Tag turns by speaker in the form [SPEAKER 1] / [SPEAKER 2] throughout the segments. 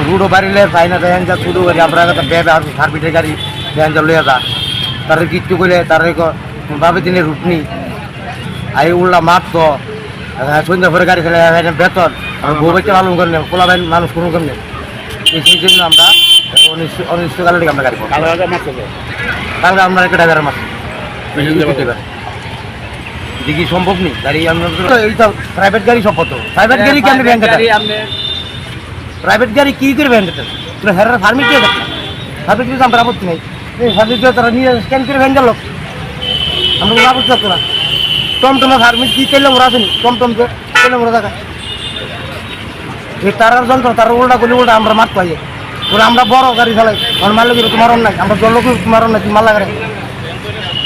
[SPEAKER 1] রুডো বাড়িলে ফাইনা van যা শুরু করি আমরা ব্যাগ আর সার্ভিসের গাড়ি ভ্যান যা লইয়া যা তার কিচ্ছু করলে তার ভাবে দিনে রুটনি আই উল্লা মাছ তো সন্ধ্যা পরে গাড়ি ফেলে বেতন বউ বাচ্চা পালন করেন পোলা ভাই মানুষ কোনো করেন সেই জন্য আমরা অনিশ্চয়কালের দিকে আমরা গাড়ি কালকে আমরা একটা ড্রাইভারের মাছ দেখি সম্ভব নেই গাড়ি এইটা প্রাইভেট গাড়ি সম্পদ প্রাইভেট গাড়ি কি আপনি ব্যাংক প্রাইভেট গাড়ি কি করে ব্যাংক হেরার ফার্মিট দিয়ে সার্ভিস দিতে আমরা আপত্তি নেই সার্ভিস দিয়ে তারা নিয়ে স্ক্যান করে ব্যাংক লোক আমরা কোনো আপত্তি থাকতো না টমটমে ফার্মিট কি তেলে মোড়া আসেনি টমটমকে তেলে মোড়া থাকা এই তারার যন্ত্র তার উল্টা করলে উল্টা আমরা মাঠ পাই ওরা আমরা বড় গাড়ি চালাই আমার মারলে কি তোমার অন্যায় আমরা জল তোমার অন্যায় তুমি মারলা গাড়ি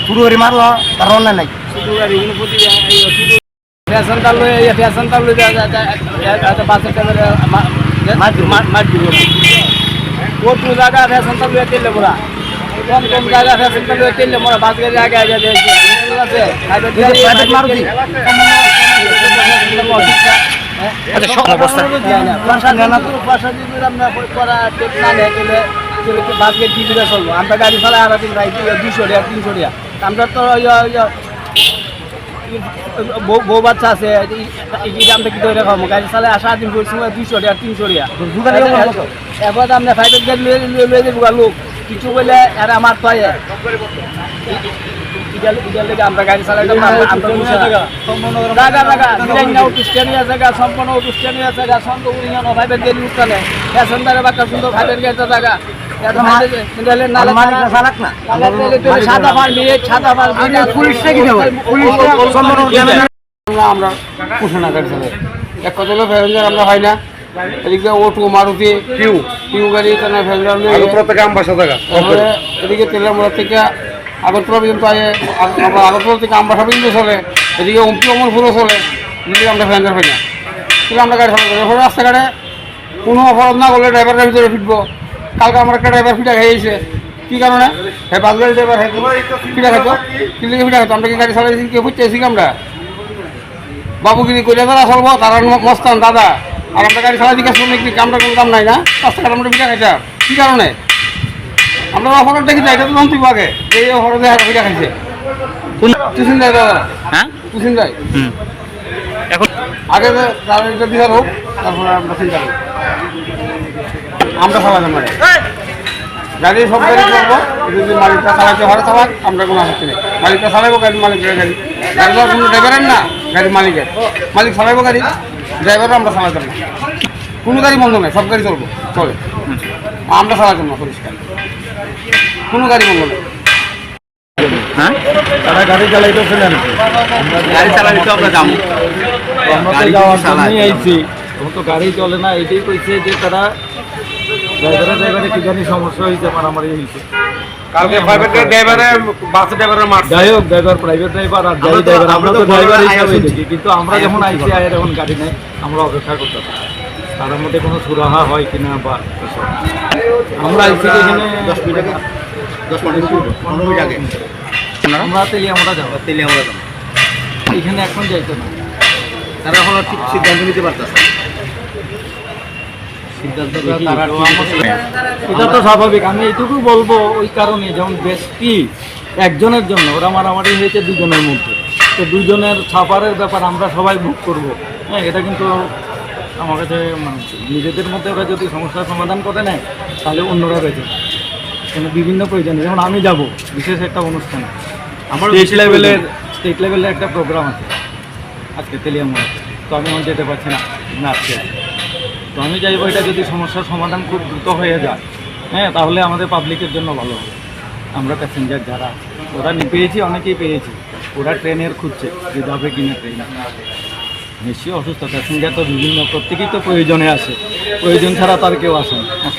[SPEAKER 1] শুরু করে মারলো তার অন্যায় নাই ফ্যাশন তাল বাসের ক্যামেরা মার দিব কত জায়গা ফ্যাশন তাল তেলে মোড়া কম জায়গা ফ্যাশন তাল তেলে মোড়া বাস গাড়ি আগে আগে আছে মারুতি চলবো আমরা গাড়ি চালাই আর 200 টাকা 300 টাকা আমরা তো বউ বাচ্চা আছে আমরা কি করে খাবো গাড়ি চালাই আসা দিন করছি 200 টাকা 300 টাকা এবার আমরা প্রাইভেট গাড়ি লয়ে যাবো লোক কিছু বলে আর আমার তো আমরা গাড়ি চালাই জায়গা সম্পূর্ণ খ্রিস্টানিয়া জায়গা প্রাইভেট গাড়ি উঠতে ফ্যাশনদারে বাচ্চা সুন্দর প্রাইভেট গাড়িতে জায়গা আমরা পুষে না গাড়ি চালাই এক কথা হলো প্যাসেঞ্জার আমরা হয় না এদিকে অটো মারুতি পিউ গাড়ি প্যাসেঞ্জার আমবাসা জায়গা এদিকে তেলামোড়া থেকে আগরতলা পর্যন্ত আমরা আগরতলা থেকে আমবাসা পর্যন্ত চলে এদিকে অমরপুরও চলে এদিকে আমরা প্যাসেঞ্জার পাই না কিন্তু আমরা গাড়ি চালাই রাস্তাঘাটে কোনো অপরাধ না করলে ড্রাইভারের ভিতরে ফিরবো কালকে আমার একটা ড্রাইভার ফিটা খেয়েছে কী কারণে হ্যাঁ বাস গাড়ি ড্রাইভার ফিটা খেতো কিন্তু ফিটা খেতো আমরা কি গাড়ি চালাইছি কেউ বুঝতেছি আমরা বাবুগিরি করে তারা চলবো তারা মস্তান দাদা আর আমরা গাড়ি চালাই জিজ্ঞাসা করলে কি আমরা কোনো দাম নাই না রাস্তাঘাট আমরা ফিটা খাইতাম কী কারণে আমরা অপরাধ দেখি যাই এটা তো জানতেই আগে যে এই অপরাধে ফিটা খাইছে তুসিন যায় দাদা হ্যাঁ তুসিন যায় এখন আগে তার এটা বিচার হোক তারপরে আমরা চিন্তা করি আমরা চালাতাম মানে গাড়ি সব গাড়ি চলবো যদি মালিকটা চালাতে হয় চালাক আমরা কোনো আপত্তি নেই মালিকটা চালাবো গাড়ি মালিকের গাড়ি গাড়ি তো কোনো ড্রাইভারের না গাড়ি মালিকের মালিক চালাবো গাড়ি ড্রাইভারও আমরা চালাতাম না কোনো গাড়ি বন্ধ নেই সব গাড়ি চলবো চলে আমরা চালাতাম না পরিষ্কার কোনো গাড়ি বন্ধ নেই হ্যাঁ তারা গাড়ি চালাইতে ছিলেন গাড়ি চালাইতে আমরা যাবো আমরা যাওয়ার জন্যই আইছি তো গাড়ি চলে না এটাই কইছে যে তারা ড্রাইভারে কি জানি সমস্যা হয়েছে মারামারি হয়েছে কালকে প্রাইভেট ড্রাইভারে বাস ড্রাইভারে মার যাই হোক ড্রাইভার প্রাইভেট ড্রাইভার আর গাড়ি ড্রাইভার আমরা তো ড্রাইভার হিসাবে দেখি কিন্তু আমরা যখন আইসি আয়ের এখন গাড়ি নেই আমরা অপেক্ষা করতে তার মধ্যে কোনো সুরাহা হয় কিনা বা আমরা আইসি এখানে 10 মিনিট আগে 10-15 মিনিট আগে আমরা তেলিয়ামোড়া যাবো এখানে এখন যাইতো না তারা এখন ঠিক সিদ্ধান্ত নিতে পারতেছে এটা তো স্বাভাবিক আমি এইটুকু বলবো ওই কারণে যেমন ব্যক্তি একজনের জন্য ওরা মারামারি হয়েছে দুজনের মধ্যে তো দুজনের ছাপারের ব্যাপার আমরা সবাই ভোগ করবো হ্যাঁ এটা কিন্তু আমার কাছে নিজেদের মধ্যে ওরা যদি সমস্যার সমাধান করে নেয় তাহলে অন্যরা বেঁচে কেন বিভিন্ন প্রয়োজনে যেমন আমি যাব বিশেষ একটা অনুষ্ঠানে আমার স্টেট লেভেলের একটা প্রোগ্রাম আছে আজকে তেলিয়ামোড়াতে তো আমি এখন যেতে পারছি না আজকে তো আমি চাইবো এটা যদি সমস্যার সমাধান খুব দ্রুত হয়ে যায় হ্যাঁ তাহলে আমাদের পাবলিকের জন্য ভালো হবে আমরা প্যাসেঞ্জার যারা ওরা পেয়েছি অনেকেই পেয়েছি ওরা ট্রেনের খুঁজছে যে যাবে কিনা ট্রেনে বেশি অসুস্থ প্যাসেঞ্জার তো বিভিন্ন প্রত্যেকেই তো প্রয়োজনে আসে প্রয়োজন ছাড়া তার কেউ আসে না